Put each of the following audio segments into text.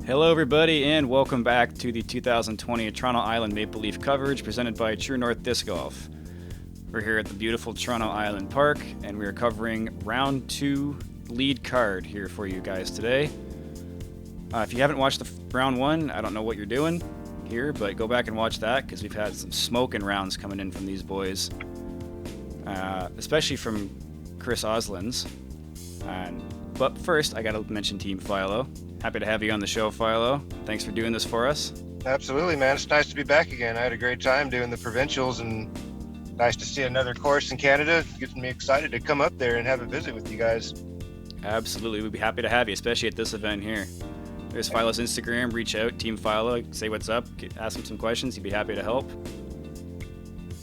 Hello everybody and welcome back to the 2020 Toronto Island Maple Leaf coverage presented by True North Disc Golf. We're here at the beautiful Toronto Island Park and we are covering round 2 lead card here for you guys today. If you haven't watched the round 1, I don't know what you're doing here, but go back and watch that because we've had some smoking rounds coming in from these boys, especially from Chris Ozolins. But first, I gotta mention Team Philo. Happy to have you on the show, Philo. Thanks for doing this for us. Absolutely, man. It's nice to be back again. I had a great time doing the provincials, and nice to see another course in Canada. It gets me excited to come up there and have a visit with you guys. Absolutely. We'd be happy to have you, especially at this event here. There's Philo's Instagram. Reach out, Team Philo. Say what's up. Ask him some questions. He'd be happy to help.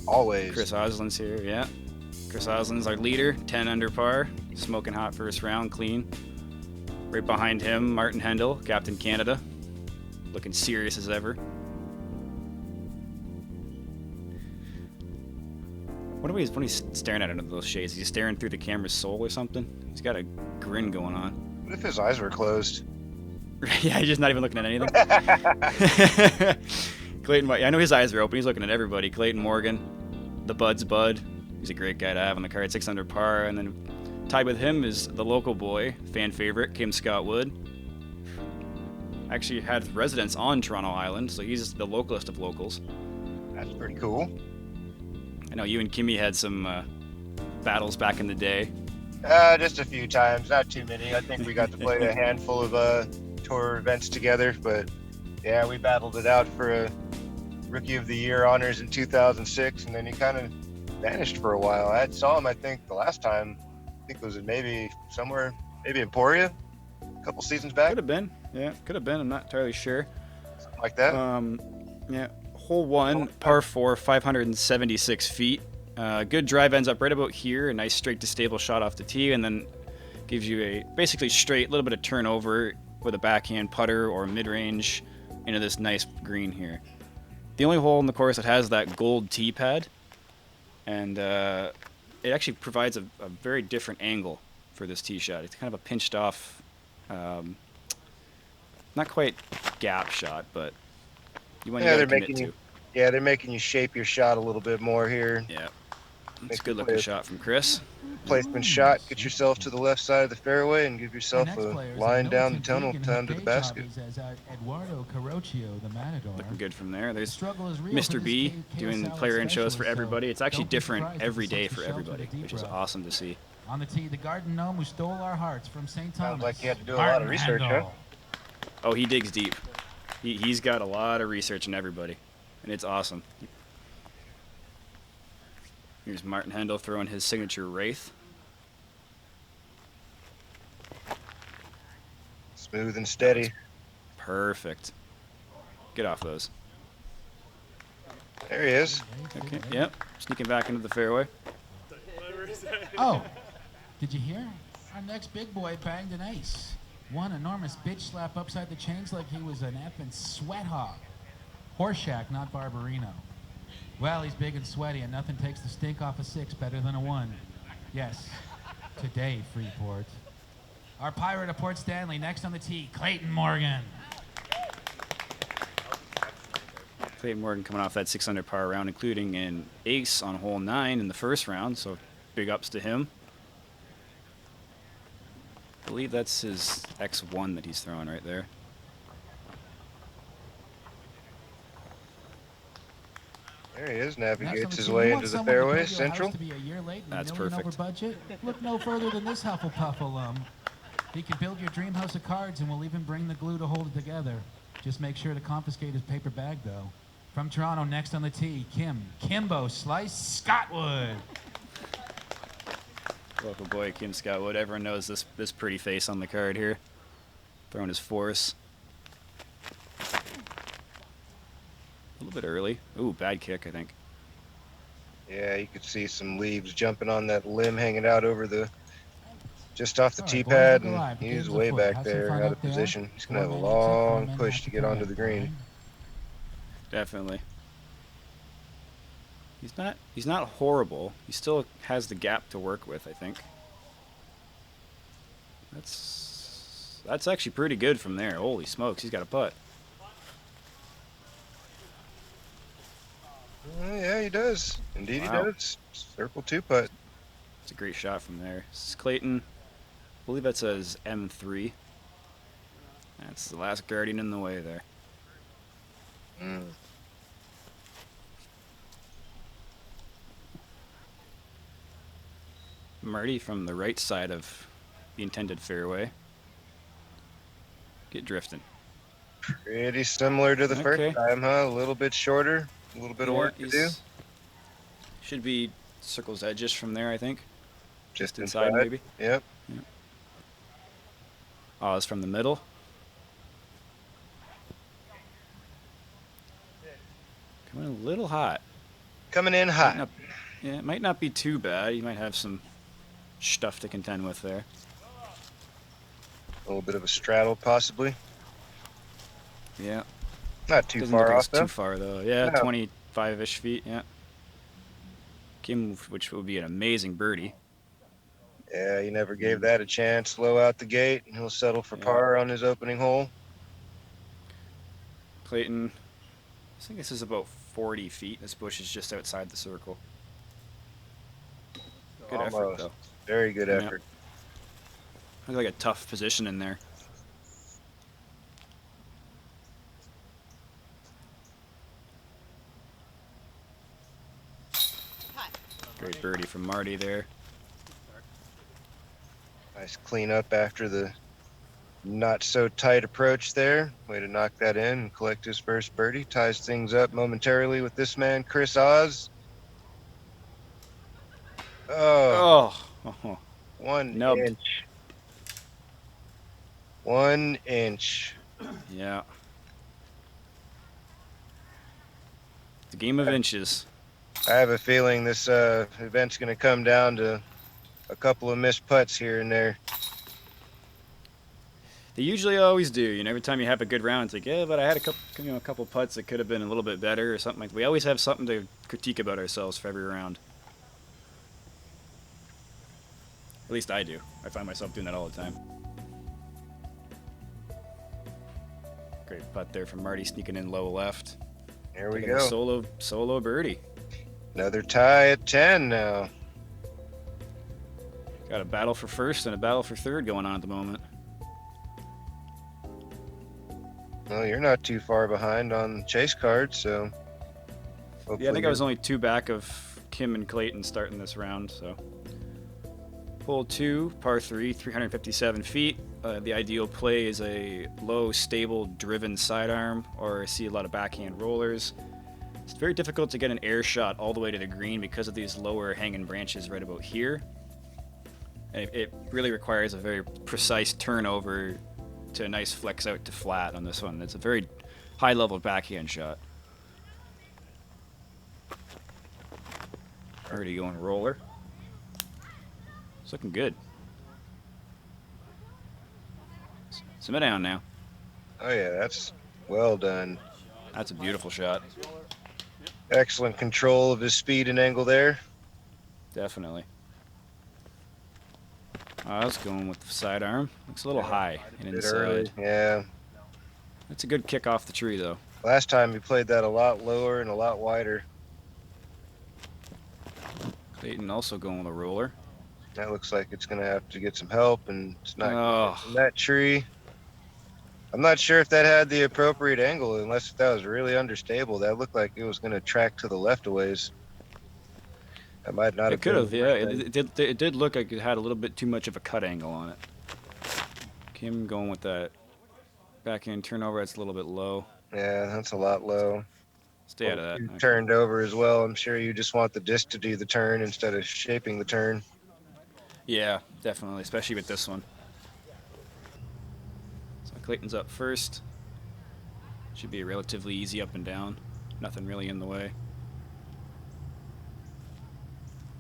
Always. Chris Ozolins here, yeah. Chris Ozolins, our leader, 10 under par. Smoking hot first round, clean. Right behind him, Martin Hendel, Captain Canada. Looking serious as ever. What are he's staring at under those shades? Is he staring through the camera's soul or something? He's got a grin going on. What if his eyes were closed? Yeah, he's just not even looking at anything. Clayton, I know his eyes are open. He's looking at everybody. Clayton Morgan, the Bud's Bud. He's a great guy to have on the card, 6 under par. And then tied with him is the local boy, fan favorite, Kim Scott Wood. Actually had residence on Toronto Island, so he's the localest of locals. That's pretty cool. I know you and Kimmy had some battles back in the day. Just a few times, not too many. I think we got to play a handful of tour events together, but yeah, we battled it out for a Rookie of the Year honors in 2006, and then he kind of vanished for a while. I saw him, I think, the last time. I think it was maybe somewhere, maybe Emporia, a couple seasons back. Could have been, yeah, could have been. I'm not entirely sure. Something like that. Yeah, hole 1, par 4, 576 feet. Good drive ends up right about here. A nice straight to stable shot off the tee, and then gives you a basically straight, little bit of turnover with a backhand putter or mid-range into this nice green here. The only hole in the course that has that gold tee pad, and it actually provides a very different angle for this tee shot. It's kind of a pinched off, not quite gap shot, but you want to commit to. Yeah, they're making you shape your shot a little bit more here. Yeah, it's a good looking shot from Chris. Placement shot, get yourself to the left side of the fairway and give yourself a line down the tunnel, down to the basket. Looking good from there. There's Mr. B doing player intros for everybody. It's actually different every day for everybody, which is awesome to see. On the tee, the garden gnome who stole our hearts from St. Thomas. Sounds like you had to do a lot of research, huh? Oh, he digs deep. He's got a lot of research in everybody, and it's awesome. Here's Martin Hendel throwing his signature Wraith. Smooth and steady. Perfect. Get off those. There he is. Okay, yep. Sneaking back into the fairway. Oh, did you hear? Our next big boy banged an ace. One enormous bitch slap upside the chains like he was an effing sweat hog. Horseshack, not Barbarino. Well, he's big and sweaty, and nothing takes the stink off a 6 better than a 1. Yes, today, Freeport. Our pirate of Port Stanley, next on the tee, Clayton Morgan. Clayton Morgan coming off that 6 under par round, including an ace on hole 9 in the first round, so big ups to him. I believe that's his X1 that he's throwing right there. There he is, navigates his way into the fairway, central. That's perfect. Look no further than this Hufflepuff alum. He can build your dream house of cards and will even bring the glue to hold it together. Just make sure to confiscate his paper bag, though. From Toronto, next on the tee, Kimbo Slice Scottwood. Local boy Kim Scott Wood. Everyone knows this pretty face on the card here. Throwing his force. A little bit early. Ooh, bad kick, I think. Yeah, you could see some leaves jumping on that limb hanging out over the, just off the tee pad, and he's way back there, out of position. He's going to have a long push to get onto the green. Definitely. He's not horrible. He still has the gap to work with, I think. That's That's actually pretty good from there. Holy smokes, he's got a putt. Yeah, he does. Indeed, Wow. he does. Circle 2 putt. It's a great shot from there. This is Clayton. I believe that says M3. That's the last guardian in the way there. Mm. Marty from the right side of the intended fairway. Get drifting. Pretty similar to the Okay. first time, huh? A little bit shorter, a little bit of work to do. Should be circles edges from there, I think. Just inside, maybe. Yep. Oh, it's from the middle. Coming a little hot. Coming in hot. Yeah, it might not be too bad. You might have some stuff to contend with there. A little bit of a straddle, possibly. Yeah. Not too Doesn't far look like off, it's though. too far, though. Yeah, No. 25-ish feet, yeah. Kim, which would be an amazing birdie. Yeah, he never gave that a chance. Low out the gate, and he'll settle for par on his opening hole. Clayton, I think this is about 40 feet. This bush is just outside the circle. Good effort, though. Very good effort. Looks like a tough position in there. Great birdie from Marty there. Nice clean up after the not so tight approach there. Way to knock that in and collect his first birdie. Ties things up momentarily with this man, Chris Oz. Oh. 1 inch. 1 inch. Yeah. It's a game of inches. I have a feeling this event's going to come down to a couple of missed putts here and there. They usually always do. You know, every time you have a good round, it's like, yeah, but I had a couple putts that could have been a little bit better or something like that. We always have something to critique about ourselves for every round. At least I do. I find myself doing that all the time. Great putt there from Marty, sneaking in low left. Here we Taking go. a solo birdie. Another tie at 10 now. Got a battle for first and a battle for third going on at the moment. Well, you're not too far behind on chase card, so. Yeah, I think I was only 2 back of Kim and Clayton starting this round, so. Hole 2, par 3, 357 feet. The ideal play is a low, stable, driven sidearm, or I see a lot of backhand rollers. It's very difficult to get an air shot all the way to the green because of these lower hanging branches right about here. And it really requires a very precise turnover to a nice flex out to flat on this one. It's a very high-level backhand shot. Already going roller. It's looking good. Simmer down now. Oh, yeah, that's well done. That's a beautiful shot. Excellent control of his speed and angle there. Definitely. I was going with the sidearm. Looks a little high and inside. Early. Yeah. That's a good kick off the tree, though. Last time he played that a lot lower and a lot wider. Clayton also going with a roller. That looks like it's going to have to get some help, and it's not Oh. in that tree. I'm not sure if that had the appropriate angle, unless that was really understable. That looked like it was going to track to the left a ways. That might not have. It could have, yeah. It did look like it had a little bit too much of a cut angle on it. Kim going with that backhand turnover. That's a little bit low. Yeah, that's a lot low. Stay out of that. You turned over as well. I'm sure you just want the disc to do the turn instead of shaping the turn. Yeah, definitely, especially with this one. So Clayton's up first. Should be a relatively easy up and down. Nothing really in the way.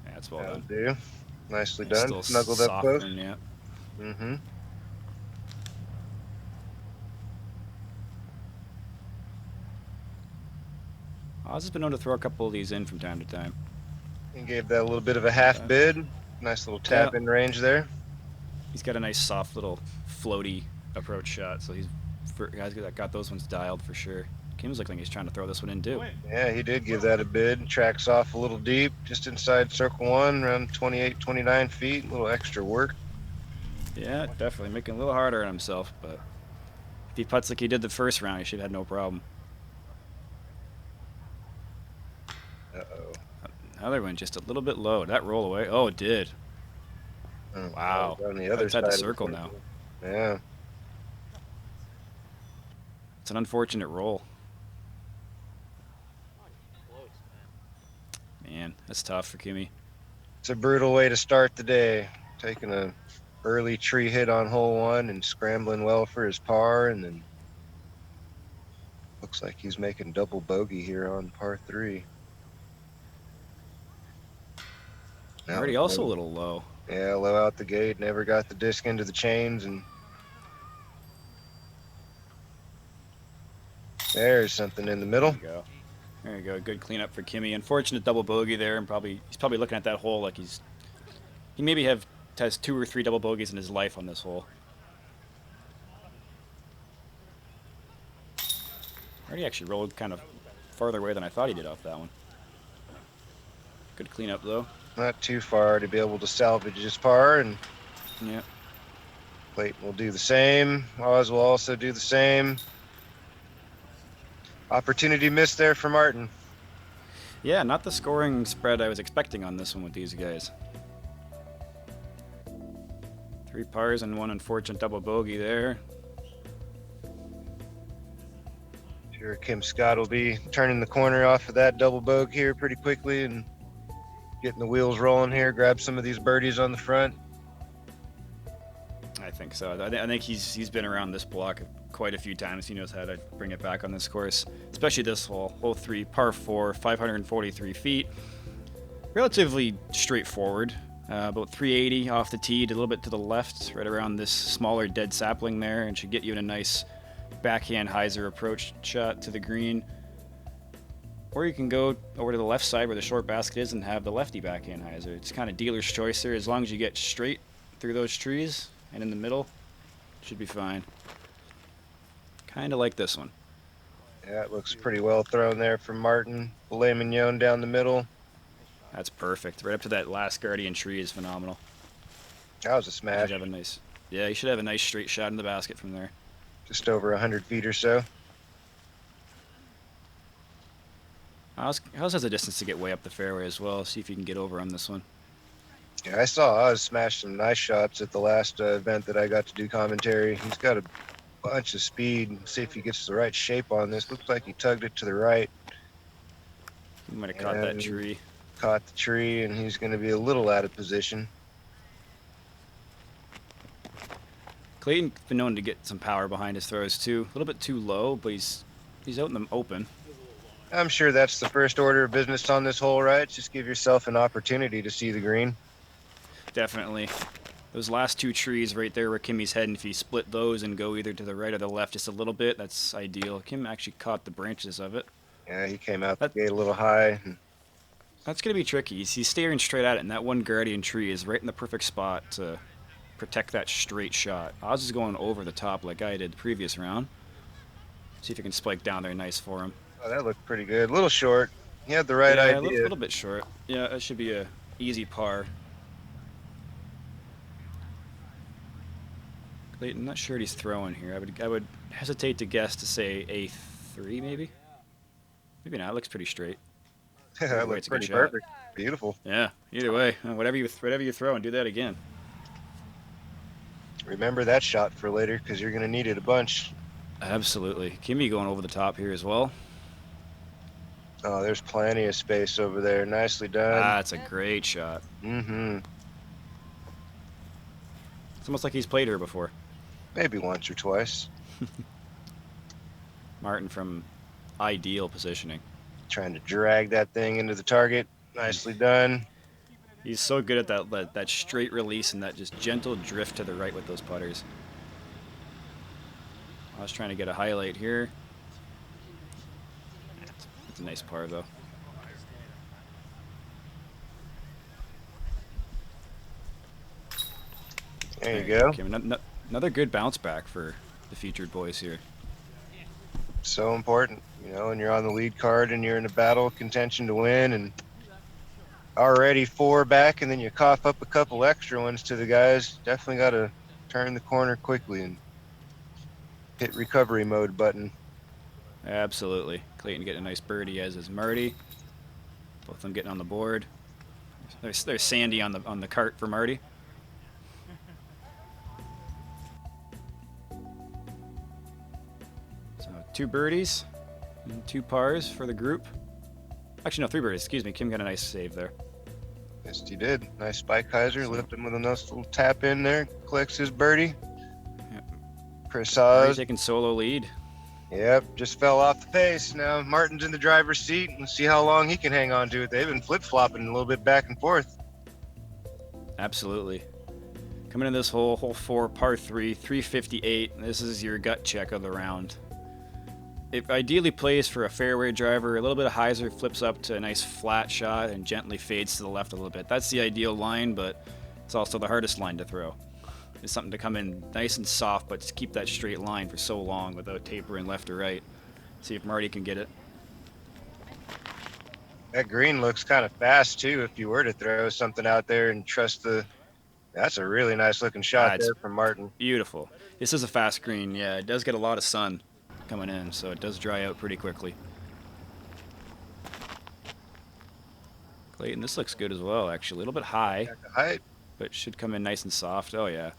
Yeah, that's well done. Do. Nicely Yeah, done. still Snuggled up close. softening, yeah. Mm-hmm. Oz has been known to throw a couple of these in from time to time. And gave that a little bit of a half bid. Nice little tap in range there. He's got a nice soft little floaty approach shot, so he's guys that got those ones dialed for sure. Kim's looking like he's trying to throw this one in too. Yeah, he did give that a bid. Tracks off a little deep, just inside circle one, around 28, 29 feet. A little extra work. Yeah, definitely making it a little harder on himself, but if he putts like he did the first round, he should have had no problem. Uh-oh. Another one just a little bit low. Did that roll away? Oh, it did. Oh, Wow. on the other Inside side the of circle now. Yeah. It's an unfortunate roll. Man, that's tough for Kimmy. It's a brutal way to start the day. Taking a early tree hit on hole one and scrambling well for his par, and then looks like he's making double bogey here on par 3. Already also a little low. Yeah, low out the gate. Never got the disc into the chains, and there's something in the middle. There you go. There you go. Good cleanup for Kimmy. Unfortunate double bogey there, and he's probably looking at that hole like he maybe has 2 or 3 double bogeys in his life on this hole. Already actually rolled kind of farther away than I thought he did off that one. Good cleanup though. Not too far to be able to salvage his par, and Yeah. Clayton will do the same. Oz will also do the same. Opportunity missed there for Martin. Yeah, not the scoring spread I was expecting on this one with these guys. 3 pars and 1 unfortunate double bogey there. Sure, Kim Scott will be turning the corner off of that double bogey here pretty quickly and getting the wheels rolling here. Grab some of these birdies on the front. I think so. I think he's been around this block quite a few times. He knows how to bring it back on this course, especially this hole. Hole 3, par 4, 543 feet. Relatively straightforward. About 380 off the tee, a little bit to the left, right around this smaller dead sapling there, and should get you in a nice backhand hyzer approach shot to the green. Or you can go over to the left side where the short basket is and have the lefty backhand hyzer. It's kind of dealer's choice there. As long as you get straight through those trees and in the middle, should be fine. Kind of like this one. Yeah, it looks pretty well thrown there from Martin. Filet mignon down the middle. That's perfect. Right up to that last guardian tree is phenomenal. That was a You smash. should have a nice, yeah, you should have a nice straight shot in the basket from there. Just over 100 feet or so. Oz has a distance to get way up the fairway as well. See if you can get over on this one. Yeah, I saw Oz smash some nice shots at the last event that I got to do commentary. He's got a bunch of speed. See if he gets the right shape on this. Looks like he tugged it to the right. He might have caught that And tree. Caught the tree, and he's going to be a little out of position. Clayton's been known to get some power behind his throws too. A little bit too low, but he's out in the open. I'm sure that's the first order of business on this hole, right? Just give yourself an opportunity to see the green. Definitely. Those last 2 trees right there where Kimmy's heading, if you split those and go either to the right or the left just a little bit, that's ideal. Kim actually caught the branches of it. Yeah, he came out the gate a little high. That's going to be tricky. He's staring straight at it, and that one guardian tree is right in the perfect spot to protect that straight shot. Oz is going over the top like I did the previous round. See if you can spike down there nice for him. Oh, that looked pretty good. A little short. He had the right idea. A little bit short. Yeah, that should be a easy par. Clayton, not sure what he's throwing here. I would hesitate to guess to say a 3 maybe. Maybe not. It looks pretty straight. That looks pretty perfect. Beautiful. Yeah. Either way, whatever you throw and do that again. Remember that shot for later because you're going to need it a bunch. Absolutely. Kimmy going over the top here as well. Oh, there's plenty of space over there. Nicely done. That's a great shot. Mm-hmm. It's almost like he's played her before. Maybe once or twice. Martin from ideal positioning. Trying to drag that thing into the target. Nicely done. He's so good at that straight release and that just gentle drift to the right with those putters. I was trying to get a highlight here. It's a nice par though. There you go. Okay, another good bounce back for the featured boys here. So important, you know, and you're on the lead card and you're in a battle of contention to win, and already 4 back, and then you cough up a couple extra ones to the guys. Definitely got to turn the corner quickly and hit recovery mode button. Absolutely. Clayton getting a nice birdie, as is Marty. Both of them getting on the board. There's Sandy on the cart for Marty. So 2 birdies and 2 pars for the group. Actually, no, 3 birdies. Excuse me. Kim got a nice save there. Yes, he did. Nice spike hyzer. Lift him with a nice little tap in there. Collects his birdie. Yep. Chris Marty Oz. taking solo lead. Yep, just fell off the pace. Now Martin's in the driver's seat. Let's see how long he can hang on to it. They've been flip-flopping a little bit back and forth. Absolutely. Coming in this hole 4, par 3, 358. This is your gut check of the round. It ideally plays for a fairway driver. A little bit of hyzer, flips up to a nice flat shot and gently fades to the left a little bit. That's the ideal line, but it's also the hardest line to throw. It's something to come in nice and soft, but just keep that straight line for so long without tapering left or right. See if Marty can get it. That green looks kind of fast too. If you were to throw something out there and trust that's a really nice looking shot there from Martin. Beautiful. This is a fast green. Yeah, it does get a lot of sun coming in, so it does dry out pretty quickly. Clayton, this looks good as well, actually. A little bit high, but should come in nice and soft. Oh, yeah.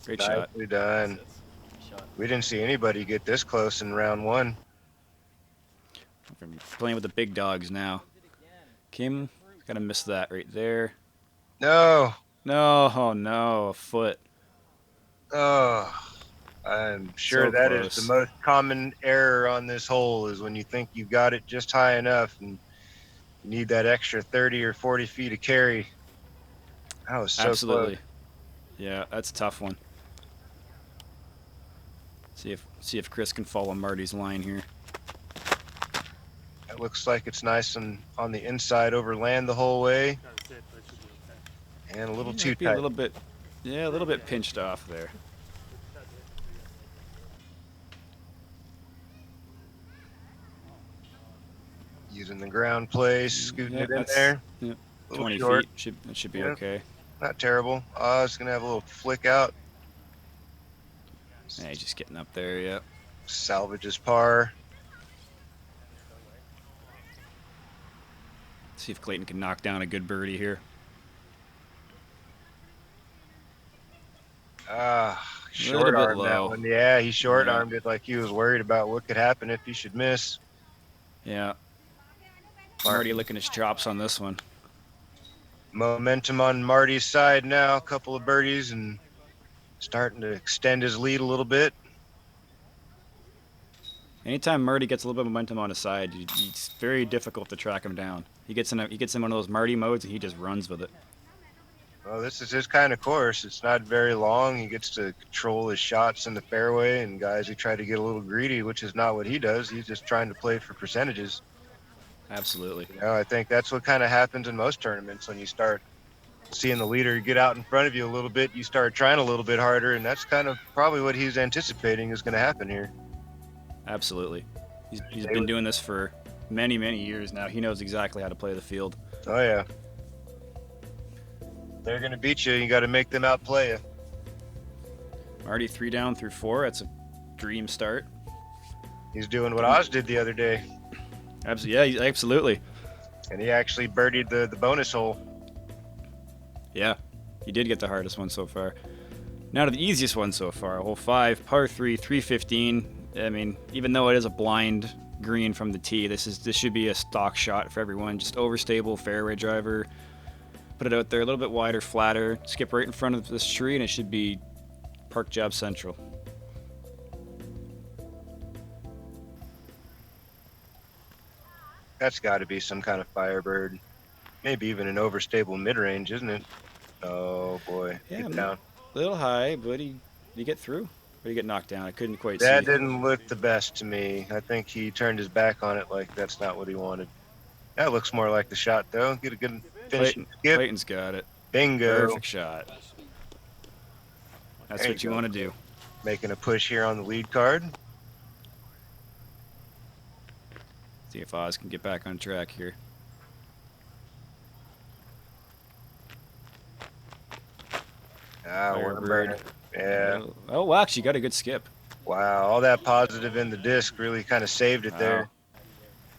Great shot. Nicely done. We didn't see anybody get this close in round 1. I'm playing with the big dogs now. Kim, got to miss that right there. No. No, oh no, a foot. Oh, I'm sure So that close. is the most common error on this hole, is when you think you got it just high enough and you need that extra 30 or 40 feet of carry. That was so Absolutely. close. Yeah, that's a tough one. See if Chris can follow Marty's line here. It looks like it's nice and on the inside over land the whole way. And a little too tight. A little bit pinched off there. Using the ground play, scooting it in there. Yeah, 20 feet. It should be okay. Not terrible. It's going to have a little flick out. Yeah, he's just getting up there, yeah. Salvages par. See if Clayton can knock down a good birdie here. Short armed that one. Yeah, he short armed it like he was worried about what could happen if he should miss. Yeah. Marty licking his chops on this one. Momentum on Marty's side now. A couple of birdies and starting to extend his lead a little bit. Anytime Marty gets a little bit of momentum on his side, it's very difficult to track him down. He gets in one of those Marty modes and he just runs with it. Well, this is his kind of course. It's not very long. He gets to control his shots in the fairway, and guys who try to get a little greedy, which is not what he does. He's just trying to play for percentages. Absolutely. You know, I think that's what kind of happens in most tournaments. When you start seeing the leader get out in front of you a little bit, you start trying a little bit harder, and that's kind of probably what he's anticipating is going to happen here. Absolutely. He's been doing this for many, many years now. He knows exactly how to play the field. Oh, yeah. They're going to beat you. You got to make them outplay you. Marty 3 down through 4. That's a dream start. He's doing what Oz did the other day. Yeah, absolutely. And he actually birdied the bonus hole. Yeah, he did get the hardest one so far. Now to the easiest one so far. Hole 5, par 3, 315. I mean, even though it is a blind green from the tee, this should be a stock shot for everyone. Just overstable fairway driver. Put it out there a little bit wider, flatter. Skip right in front of this tree, and it should be park job central. That's got to be some kind of Firebird. Maybe even an overstable mid-range, isn't it? Oh, boy. Yeah, get down. A little high, but did he get through? Or did he get knocked down? I couldn't quite see. That didn't look the best to me. I think he turned his back on it like that's not what he wanted. That looks more like the shot, though. Get a good finish. Clayton's got it. Bingo. Perfect shot. That's what you want to do. Making a push here on the lead card. See if Oz can get back on track here. Firebird. Yeah. Oh, wow, actually got a good skip. Wow, all that positive in the disc really kind of saved it there.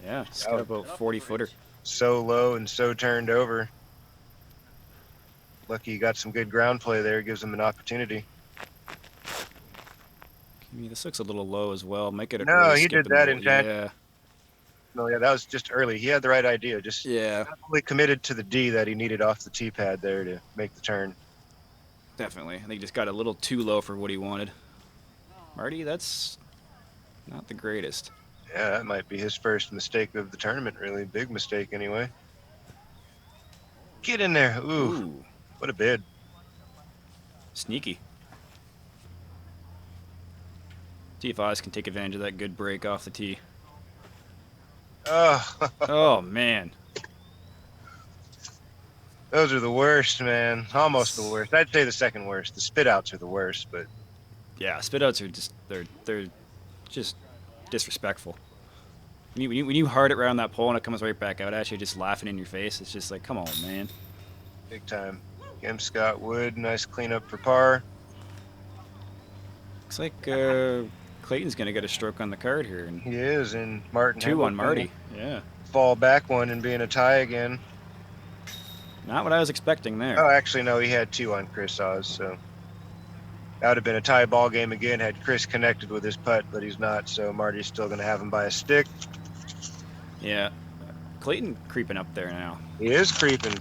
Yeah, it's got about 40-footer. So low and so turned over. Lucky he got some good ground play there. Gives him an opportunity. This looks a little low as well. Might get a No, he did that in fact. Yeah. No, yeah, that was just early. He had the right idea. Just definitely committed to the D that he needed off the tee pad there to make the turn. Definitely. I think he just got a little too low for what he wanted. Marty, that's not the greatest. Yeah, that might be his first mistake of the tournament, really. Big mistake, anyway. Get in there. Ooh. What a bid. Sneaky. See if Oz can take advantage of that good break off the tee. Oh. Oh, man. Those are the worst, man. Almost the worst. I'd say the second worst. The spit outs are the worst, but yeah, spit outs are just they're just disrespectful. When you hard it around that pole and it comes right back out at you, just laughing in your face, it's just like, come on, man. Big time. Kim Scott Wood, nice cleanup for par. Looks like Clayton's gonna get a stroke on the card here. And he is, and Martin. 2 on Marty. Yeah. Fall back one and being a tie again. Not what I was expecting there. Oh, actually, no, he had 2 on Chris Oz, so that would have been a tie ball game again had Chris connected with his putt, but he's not, so Marty's still going to have him by a stick. Yeah. Clayton creeping up there now. He is creeping.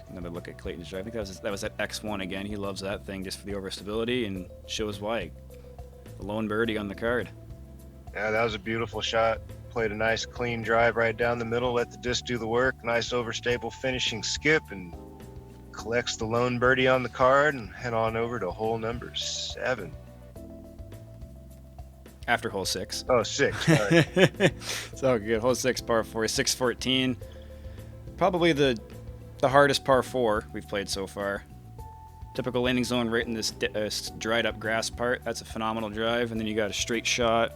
Another look at Clayton's drive. I think that was that X1 again. He loves that thing just for the overstability and shows why. The lone birdie on the card. Yeah, that was a beautiful shot. Played a nice clean drive right down the middle, let the disc do the work. Nice overstable finishing skip, and collects the lone birdie on the card and head on over to hole number 7. After hole 6. Oh, 6. Sorry. So good. Hole 6, par 4, 614. Probably the hardest par 4 we've played so far. Typical landing zone right in this dried up grass part. That's a phenomenal drive. And then you got a straight shot,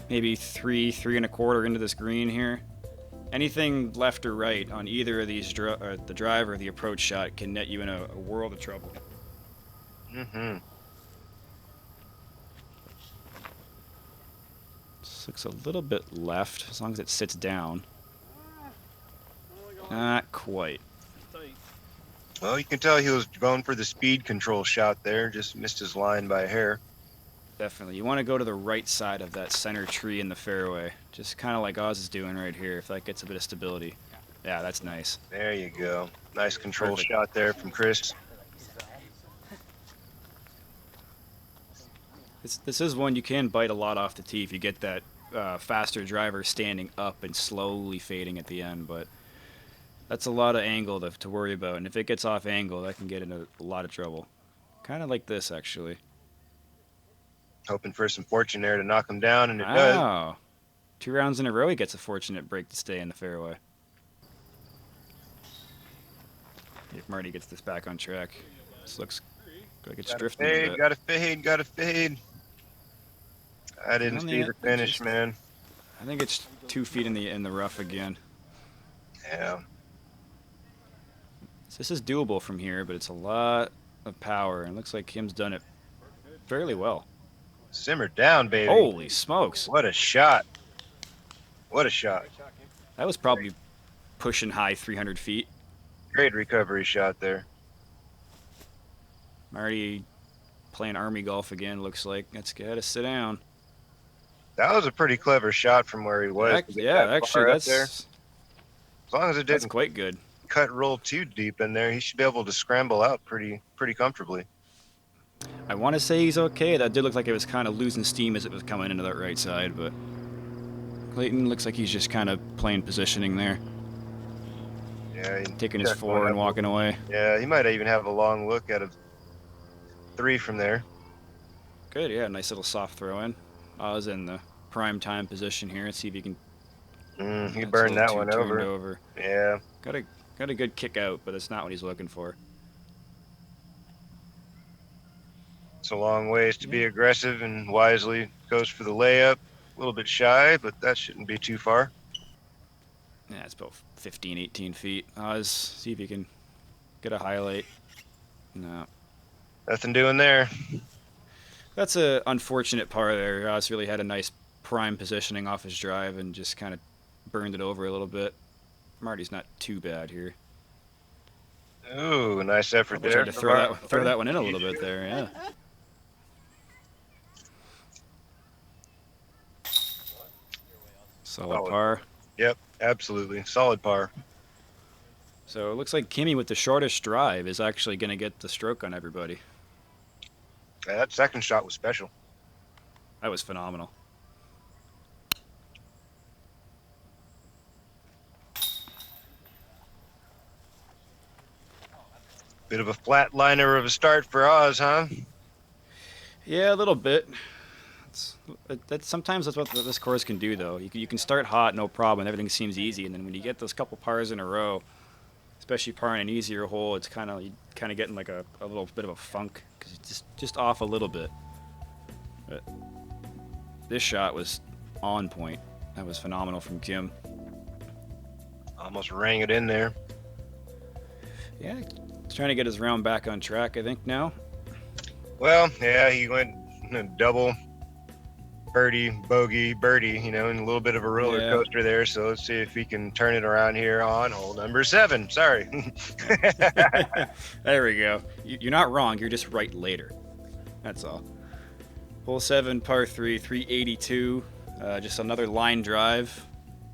maybe 3 3.25 into this green here. Anything left or right on either of these, the drive or the approach shot, can net you in a world of trouble. Mm-hmm. This looks a little bit left, as long as it sits down. Not quite. Well, you can tell he was going for the speed control shot there. Just missed his line by a hair. Definitely. You want to go to the right side of that center tree in the fairway. Just kind of like Oz is doing right here, if that gets a bit of stability. Yeah, that's nice. There you go. Nice control shot there from Chris. This is one you can bite a lot off the tee if you get that faster driver standing up and slowly fading at the end, but that's a lot of angle to worry about, and if it gets off angle, that can get into a lot of trouble. Kind of like this, actually. Hoping for some fortune there to knock him down, and it does. Wow. 2 rounds in a row, he gets a fortunate break to stay in the fairway. If Marty gets this back on track, this looks like it's drifting a bit. Gotta fade. I didn't see the finish, man. I think it's 2 feet in the rough again. Yeah. So this is doable from here, but it's a lot of power, and it looks like Kim's done it fairly well. Simmer down, baby. Holy smokes. What a shot. What a shot. That was probably pushing high 300 feet. Great recovery shot there. Marty playing Army golf again, looks like. That's got to sit down. That was a pretty clever shot from where he was. Yeah, actually, that's there. As long as it didn't quite good. Cut roll too deep in there, he should be able to scramble out pretty comfortably. I want to say he's okay. That did look like it was kind of losing steam as it was coming into that right side, but Clayton looks like he's just kind of playing positioning there. Yeah, taking his 4 and walking away. Yeah, he might even have a long look at a 3 from there. Good, yeah, nice little soft throw in. Oz in the prime time position here. Let's see if he can. He burned that one over. Yeah. Got a good kick out, but it's not what he's looking for. It's a long ways to be aggressive, and wisely goes for the layup. A little bit shy, but that shouldn't be too far. Yeah, it's about 15, 18 feet. Oz, see if you can get a highlight. No. Nothing doing there. That's a unfortunate par there. Oz really had a nice prime positioning off his drive and just kind of burned it over a little bit. Marty's not too bad here. Ooh, nice effort there. Tried to throw that one in a little bit there, yeah. Solid par. Yep, absolutely. Solid par. So it looks like Kimmy with the shortest drive is actually going to get the stroke on everybody. Yeah, that second shot was special. That was phenomenal. Bit of a flatliner of a start for Oz, huh? Yeah, a little bit. Sometimes that's what this course can do, though. You can start hot, no problem, everything seems easy, and then when you get those couple pars in a row, especially parring an easier hole, it's kind of getting like a little bit of a funk because it's just off a little bit. But this shot was on point. That was phenomenal from Kim. Almost rang it in there. Yeah, he's trying to get his round back on track, I think, now. Well, yeah, he went double, birdie, bogey, birdie, and a little bit of a roller coaster there. So let's see if he can turn it around here on hole number 7. Sorry. There we go. You're not wrong. You're just right later. That's all. Hole 7, par 3, 382. Just another line drive.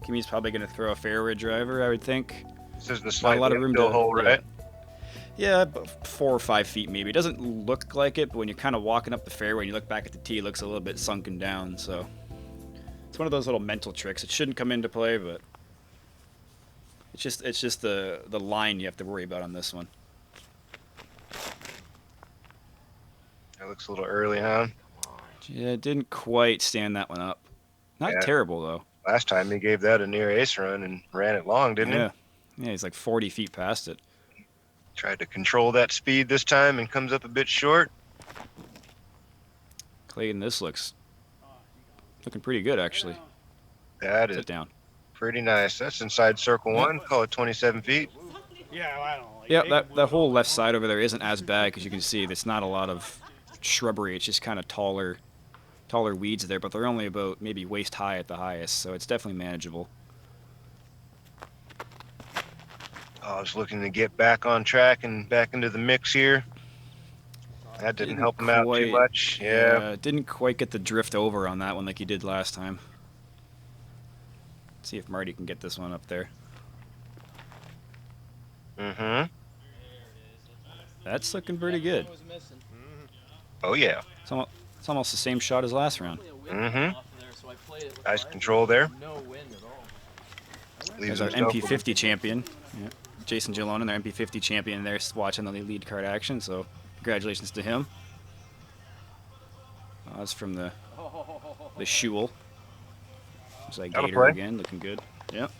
Kimmy's probably going to throw a fairway driver, I would think. This is the slightly a lot of room to hole, right? Yeah, about 4 or 5 feet maybe. It doesn't look like it, but when you're kind of walking up the fairway and you look back at the tee, it looks a little bit sunken down. So it's one of those little mental tricks. It shouldn't come into play, but it's just the line you have to worry about on this one. That looks a little early, huh? Yeah, it didn't quite stand that one up. Not terrible though. Last time he gave that a near ace run and ran it long, didn't he? Yeah, he's like 40 feet past it. Tried to control that speed this time and comes up a bit short. Clayton, this looks looking pretty good, actually. That is Sit down. pretty nice. That's inside circle 1. Call it 27 feet. Yeah, I don't like Yeah, that whole left side over there isn't as bad because you can see there's not a lot of shrubbery. It's just kind of taller weeds there, but they're only about maybe waist high at the highest, so it's definitely manageable. I was looking to get back on track and back into the mix here. That didn't help him out too much. Yeah. Didn't quite get the drift over on that one like he did last time. Let's see if Marty can get this one up there. Mm-hmm. That's looking pretty good. Oh, yeah. It's almost the same shot as last round. Mm-hmm. Nice control there. There's our MP50 champion. Yeah. Jason Gillone, their MP50 champion there, watching the lead card action, so congratulations to him. That's from the Shule. It's like Gator again, looking good. Yep.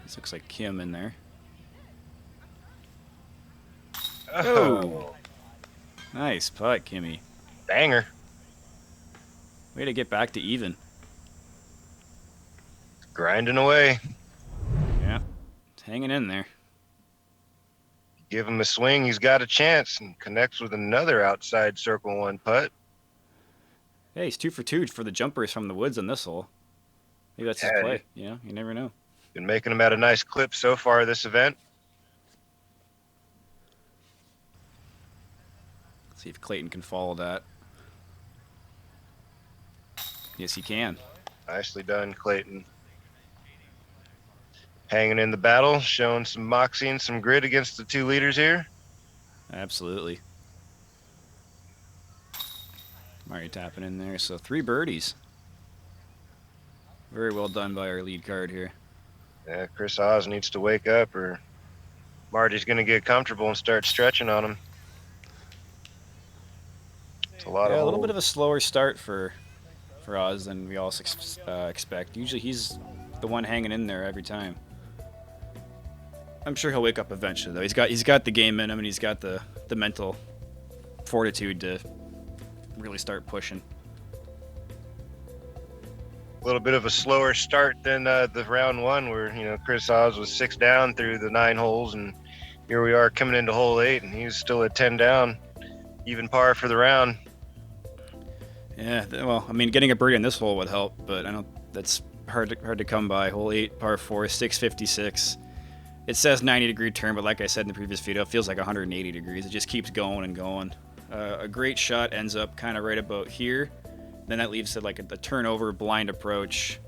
This looks like Kim in there. Oh! Nice putt, Kimmy. Banger. Way to get back to even. Grinding away. Yeah, it's hanging in there. Give him a swing, he's got a chance, and connects with another outside circle 1 putt. Hey, he's 2 for 2 for the jumpers from the woods on this hole. Maybe that's his play. You never know. Been making them at a nice clip so far this event. Let's see if Clayton can follow that. Yes, he can. Nicely done, Clayton. Hanging in the battle, showing some moxie and some grit against the 2 leaders here. Absolutely. Marty tapping in there, so 3 birdies. Very well done by our lead card here. Yeah, Chris Oz needs to wake up or Marty's going to get comfortable and start stretching on him. It's a lot of a little bit of a slower start for for Oz than we all expect. Usually he's the one hanging in there every time. I'm sure he'll wake up eventually, though. He's got the game in him, and he's got the mental fortitude to really start pushing. A little bit of a slower start than the round one, where Chris Oz was 6 down through the 9 holes, and here we are coming into hole 8, and he's still at 10 down, even par for the round. Yeah, well, I mean, getting a birdie on this hole would help, but I know that's hard to come by. Hole 8, par 4, 656. It says 90-degree turn, but like I said in the previous video, it feels like 180 degrees. It just keeps going and going. A great shot ends up kind of right about here. Then that leaves it like a turnover, blind approach.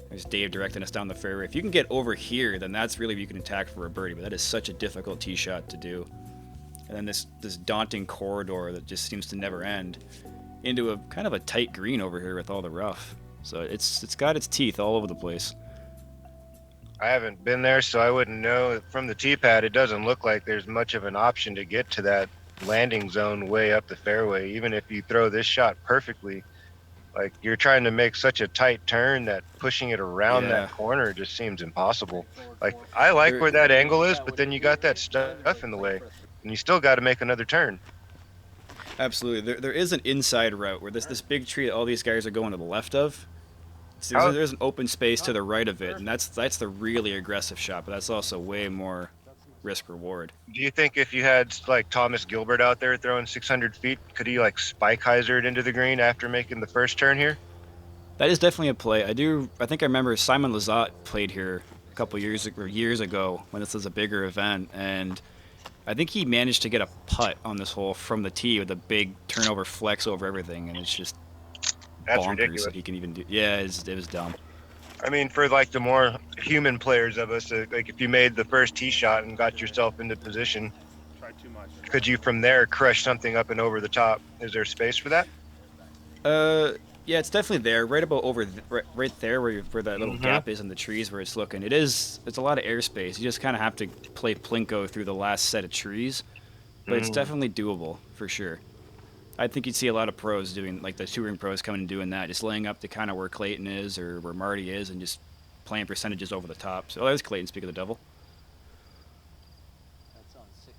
There's Dave directing us down the fairway. If you can get over here, then that's really where you can attack for a birdie, but that is such a difficult tee shot to do. And then this daunting corridor that just seems to never end into a kind of a tight green over here with all the rough. So it's got its teeth all over the place. I haven't been there, so I wouldn't know. From the tee pad, it doesn't look like there's much of an option to get to that landing zone way up the fairway. Even if you throw this shot perfectly, like, you're trying to make such a tight turn that pushing it around that corner just seems impossible. Like, I like where that angle is, but then you got that stuff in the way, and you still got to make another turn. Absolutely. There is an inside route where this big tree that all these guys are going to the left of. So there's an open space to the right of it, and that's the really aggressive shot, but that's also way more risk reward. Do you think if you had like Thomas Gilbert out there throwing 600 feet, could he like spike hyzer it into the green after making the first turn here? That is definitely a play. I think I remember Simon Lizotte played here a couple years ago when this was a bigger event, and I think he managed to get a putt on this hole from the tee with a big turnover flex over everything, and it's just that's bonkers ridiculous that he can even do. Yeah, it was dumb. I mean, for like the more human players of us, like if you made the first tee shot and got yourself into position, could you from there crush something up and over the top? Is there space for that? Yeah, it's definitely there, right about over right there where that little gap is in the trees where it's looking. It's a lot of airspace. You just kind of have to play plinko through the last set of trees, but it's definitely doable for sure. I think you'd see a lot of pros doing, like the touring pros coming and doing that, just laying up to kind of where Clayton is or where Marty is and just playing percentages over the top. So there's Clayton, speak of the devil. That's on 6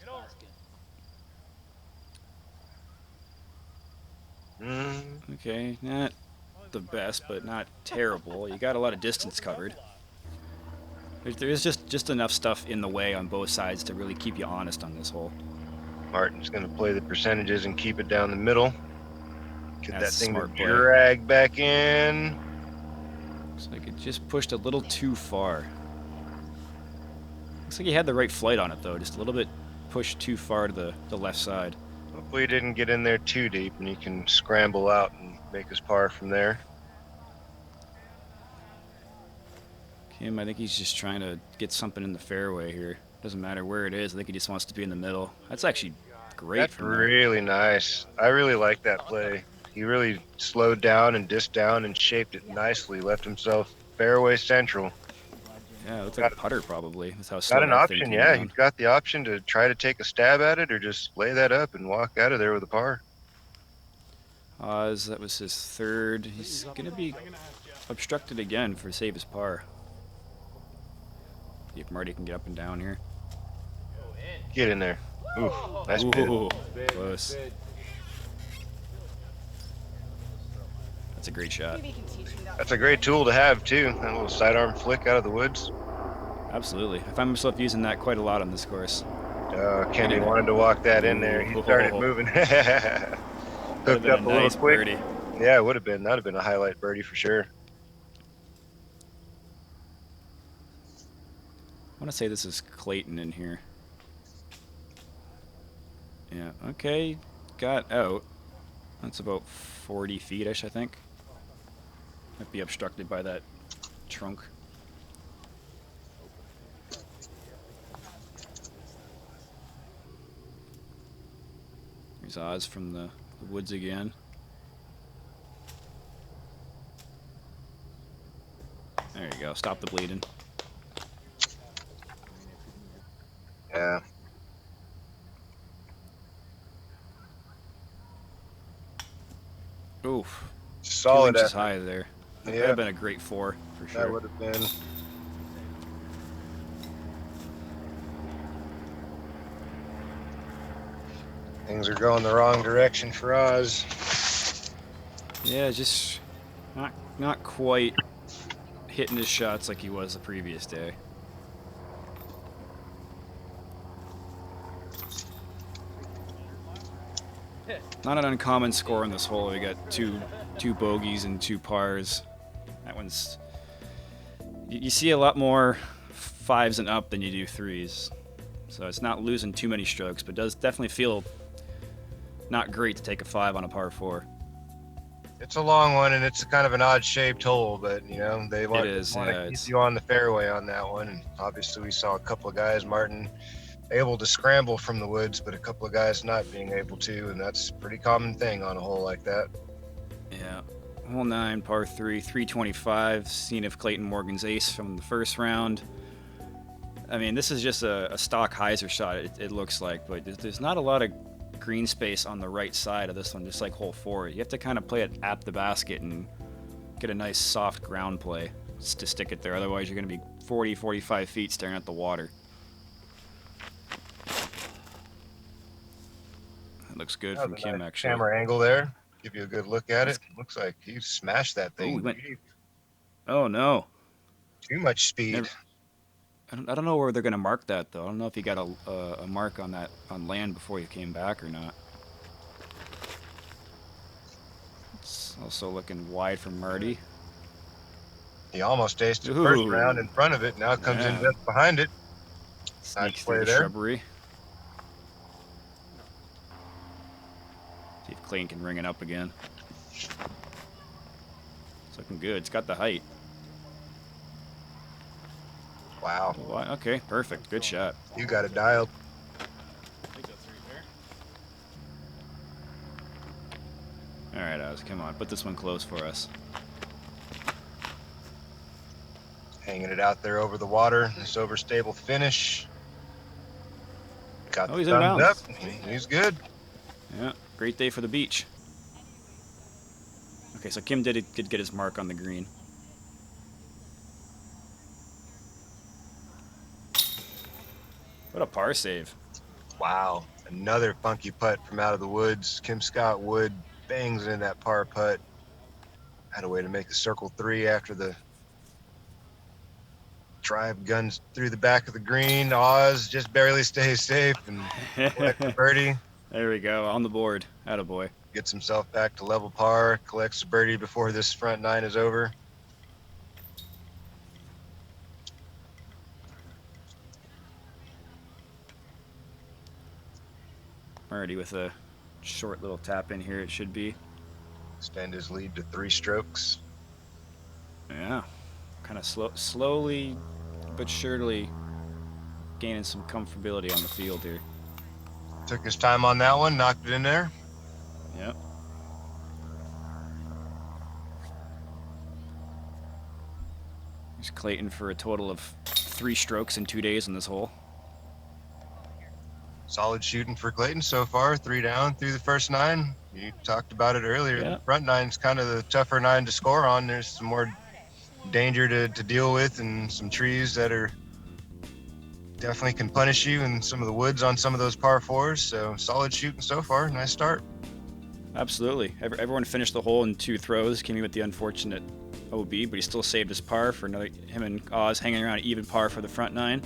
basket. Okay, not the best, but not terrible. You got a lot of distance covered. There is just enough stuff in the way on both sides to really keep you honest on this hole. Martin's going to play the percentages and keep it down the middle. Get That's that thing smart to play. drag back in. Looks like it just pushed a little too far. Looks like he had the right flight on it, though. Just a little bit pushed too far to the left side. Hopefully he didn't get in there too deep and he can scramble out and make his par from there. Kim, I think he's just trying to get something in the fairway here. Doesn't matter where it is. I think he just wants to be in the middle. That's actually great. That's from him. really nice. I really like that play. He really slowed down and disced down and shaped it nicely. Left himself fairway central. Yeah, it looks like a putter probably. That's how slow Got an that thing option, came yeah. down. He's got the option to try to take a stab at it or just lay that up and walk out of there with a par. Oz, that was his third. He's going to be obstructed again for save his par. See if Marty can get up and down here. Get in there. Oof, nice bit. Ooh, close. That's a great shot. That's a great tool to have too. That little sidearm flick out of the woods. Absolutely. I find myself using that quite a lot on this course. Kenny wanted to walk that in there. He started moving. Hooked up a little nice quick. birdie. Yeah, it would have been. That would have been a highlight birdie for sure. I want to say this is Clayton in here. Yeah, okay. Got out. That's about 40 feet-ish, I think. Might be obstructed by that trunk. There's Oz from the woods again. There you go. Stop the bleeding. Yeah. Oof. Solid 2 inches effort. high there. That would Yeah, have been a great 4 for sure. that would have been. Things are going the wrong direction for Oz. Yeah, just not quite hitting his shots like he was the previous day. Not an uncommon score in this hole. We got two bogeys and 2 pars. That one's... You see a lot more 5s and up than you do 3s. So it's not losing too many strokes, but does definitely feel not great to take a 5 on a par 4. It's a long one, and it's kind of an odd-shaped hole, but, you know, they want It is, to yeah, keep it's... you on the fairway on that one. And obviously, we saw a couple of guys, Martin, able to scramble from the woods, but a couple of guys not being able to, and that's a pretty common thing on a hole like that. Yeah. Hole 9, par 3, 325, scene of Clayton Morgan's ace from the first round. I mean, this is just a stock hyzer shot, it looks like, but there's not a lot of green space on the right side of this one, just like hole 4. You have to kind of play it at the basket and get a nice soft ground play to stick it there. Otherwise, you're going to be 40, 45 feet staring at the water. That looks good from Kim, Nice actually. camera angle there. Give you a good look at it. Looks like he smashed that thing. Oh, we went... Oh, no. Too much speed. I don't know where they're going to mark that, though. I don't know if he got a mark on that on land before he came back or not. It's also looking wide from Marty. He almost aced the first round in front of it. Now comes in just behind it. Sneaks through the shrubbery. See if Clayton can ring it up again. It's looking good. It's got the height. Wow. Okay, perfect. Good shot. You got it dialed. All right, Oz, come on. Put this one close for us. Hanging it out there over the water. This overstable finish. Got the he's in thumbs up. bounds. He's good. Yeah, great day for the beach. Okay, so Kim did get his mark on the green. What a par save. Wow. Another funky putt from out of the woods. Kim Scott Wood bangs in that par putt. Had a way to make a circle 3 after the drive guns through the back of the green. Oz just barely stays safe and collects a birdie. There we go, on the board. Attaboy. Gets himself back to level par, collects a birdie before this front 9 is over. Already with a short little tap in here, it should be. Extend his lead to 3 strokes. Yeah, kind of slowly but surely gaining some comfortability on the field here. Took his time on that one, knocked it in there. Yep. There's Clayton for a total of 3 strokes in 2 days in this hole. Solid shooting for Clayton so far. 3 down through the first 9. You talked about it earlier. Yeah. The front 9's kind of the tougher 9 to score on. There's some more danger to deal with and some trees that are definitely can punish you and some of the woods on some of those par 4s. So solid shooting so far. Nice start. Absolutely. Everyone finished the hole in 2 throws. Came in with the unfortunate OB, but he still saved his par for another. Him and Oz hanging around even par for the front 9.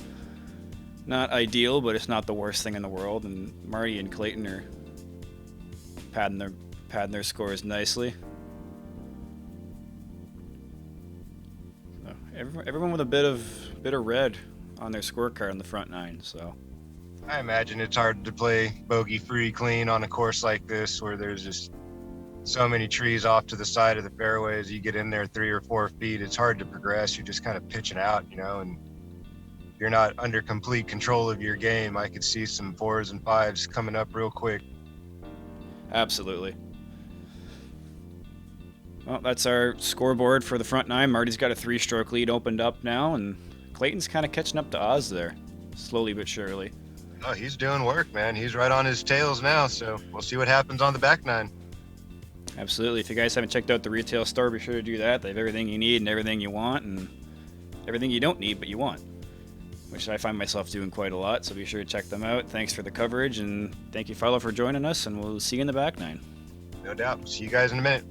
Not ideal, but it's not the worst thing in the world. And Marty and Clayton are padding their scores nicely. So everyone with a bit of red on their scorecard on the front 9. So I imagine it's hard to play bogey free clean on a course like this where there's just so many trees off to the side of the fairway. As you get in there 3 or 4 feet, it's hard to progress. You're just kind of pitching out, you know, and you're not under complete control of your game. I could see some 4s and 5s coming up real quick. Absolutely. Well, that's our scoreboard for the front 9. Marty's got a 3-stroke lead opened up now, and Clayton's kind of catching up to Oz there, slowly but surely. Oh, he's doing work, man. He's right on his tails now, so we'll see what happens on the back 9. Absolutely. If you guys haven't checked out the retail store, be sure to do that. They have everything you need and everything you want and everything you don't need but you want, which I find myself doing quite a lot, so be sure to check them out. Thanks for the coverage, and thank you, Philo, for joining us, and we'll see you in the back nine. No doubt. See you guys in a minute.